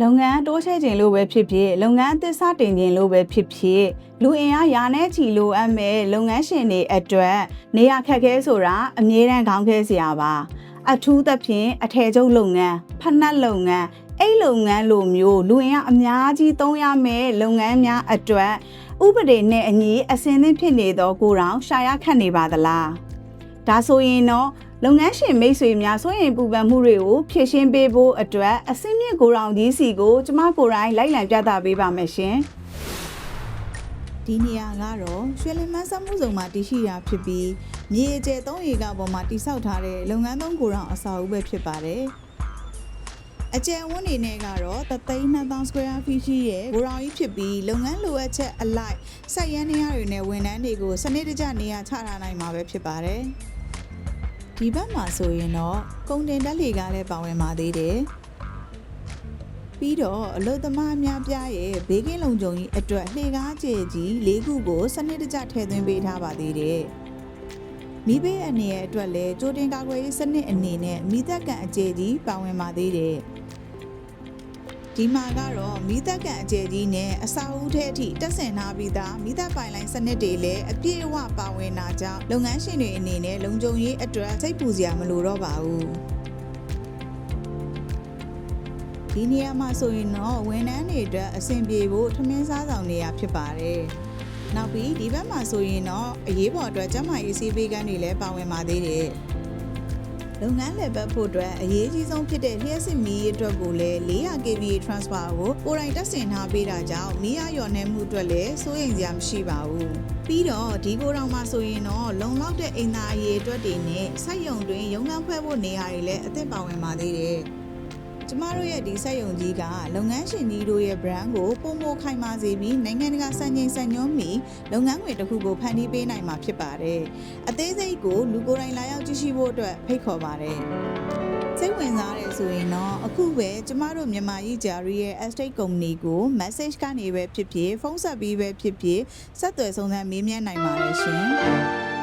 လုပ်ငန်းတိုးချဲ့ခြင်းလို့ပဲဖြစ်ဖြစ်လုပ်ငန်းအသစ်စတင်ခြင်းလို့ပဲဖြစ်ဖြစ်လူအင်အားရာနဲ့ချီလိုအပ်မဲ့လုပ်ငန်းရှင်တွေအတွက်နေရာခက်ခဲဆိုတာအမြဲတမ်းခေါင်းခဲစရာပါအထူးသဖြင့်အထည်ချုပ်လုပ်ငန်းဖက်နက်လုပ်ငန်းအိတ်လုပ်ငန်းလိုမျိုးလူအင်အားအများကြီးသုံးရမယ့်လုပ်ငန်းများအတွက်ဥပဒေနဲ့အညီအစင်းသင်းဖြစ်နေသောကိုယ်တော်ရှာရခတ်နေပါသလားဒါဆိုရင်တော့လုပ်ငန်းရှင်မိတ်ဆွေများစိုးရိမ်ပူပန်မှုတွေကိုဖြေရှင်းပေးဖို့အတွက်အစင်းမြင့်ကိုယ်တော်ကြီးစီကိုကျမကိုယ်တိုင်လိုက်လံပြသပေးပါမယ်ရှင်ဒီနေရာကတော့ရွှေလင်မန်းစမှုစုံမှာတည်ရှိတာဖြစ်ပြီးမြေအကျယ်3ဧကပေါ်မှာတည်ဆောက်ထားတဲ့လုပ်ငန်းသုံးကိုယ်တော်အဆောက်အဦပဲဖြစ်ပါတယ်အကျယ်ဝန်းနေနဲ့ကတော့3,200 square feet ရှိရဲ့ဂိုရောင်ကြီးဖြစ်ပြီးလုပ်ငန်းလိုအပ်ချက်အလိုက်စိုက်ရမ်းနေရတွေနဲ့ဝန်ထမ်းတွေကိုစနစ်တကျနေရာချထားနိုင်မှာပဲဖြစ်ပါတယ်ဒီဘက်မှာဆိုရင်တော့ကုန်တင်တက်လေကားလည်းပါဝင်ပါသေးတယ်ပြီးတော့အလုပ်သမားအများပြားရဲ့ဘေးကင်းလုံခြုံရေးအတွက်လှေကားကျယ်ကြီး၄ခုကိုစနစ်တကျထည့်သွင်းပေးထားပါသေးတယ်မိဘအနေနဲ့အတွက်လည်းကြိုတင်ကာကွယ်ရေးစနစ်အနေနဲ့မိသက်ကန်အကျယ်ကြီးပါဝင်ပါသေးတယ်ဒီမှာကတော့မိသက်ကန်အကျယ်ကြီးနဲ့အစာအုပ်ထဲအထိတက်ဆင်ထားပြီးသားမိသက်ပိုင်လိုင်းစနစ်တွေလည်းအပြည့်အဝပါဝင်တာကြောင့်လုပ်ငန်းရှင်တွေအနေနဲ့လုံခြုံရေးအတွက်စိတ်ပူစရာမလိုတော့ပါဘူးဒီနေရာမှာဆိုရင်တော့ဝန်ထမ်းတွေအတွက်အဆင်ပြေဖို့ထမင်းစားဆောင်နေရဖြစ်ပါတယ်နောက်ပြီးဒီဘက်မှာဆိုရင်တော့အရေးပေါ်အတွက်ကျန်းမာရေးဆေးပေးကမ်းတွေလည်းပါဝင်ပါသေးတယ်လုပ်ငန်းလည်ပတ်ဖို့အတွက်အရေးကြီးဆုံးဖြစ်တဲ့လျှက်စစ်မီးအတွက်ကိုလည်း400 kVA transfer ကိုကိုယ်တိုင်တက်ဆင်ထားပေးတာကြောင့်မီးရလျော်နှဲမှုအတွက်လည်းစိုးရိမ်စရာမရှိပါဘူးပြီးတော့ဒီကိုယ်တော်မှာဆိုရင်တော့လုံလောက်တဲ့အိမ်သားအရေးအတွက်တွေနဲ့စိုက်ရုံတွင်ရုံးခန်းဖွဲ့ဖို့နေရာတွေလည်းအသင့်ပါဝင်ပါသေးတယ်ကျမတို့ရဲ့ဒီစက်ရုံကြီးကလုပ်ငန်းရှင်ကြီးတို့ရဲ့ brand ကိုပုံမခိုင်မာစေပြီးနိုင်ငံတကာစံချိန်စံညွှန်းမီလုပ်ငန်းခွင်တစ်ခုကိုဖန်တီးပေးနိုင်မှာဖြစ်ပါတယ်။အသေးစိတ်ကိုလူကိုယ်တိုင်လာရောက်ကြည့်ရှုဖို့အတွက်ဖိတ်ခေါ်ပါတယ်။စိတ်ဝင်စားတယ်ဆိုရင်တော့အခုပဲကျမတို့မြန်မာကြီးဂျာရီရဲ့ estate company ကို message ကနေပဲဖြစ်ဖြစ်ဖုန်းဆက်ပြီးပဲဖြစ်ဖြစ်ဆက်သွယ်စုံစမ်းမေးမြန်းနိုင်ပါတယ်ရှင်။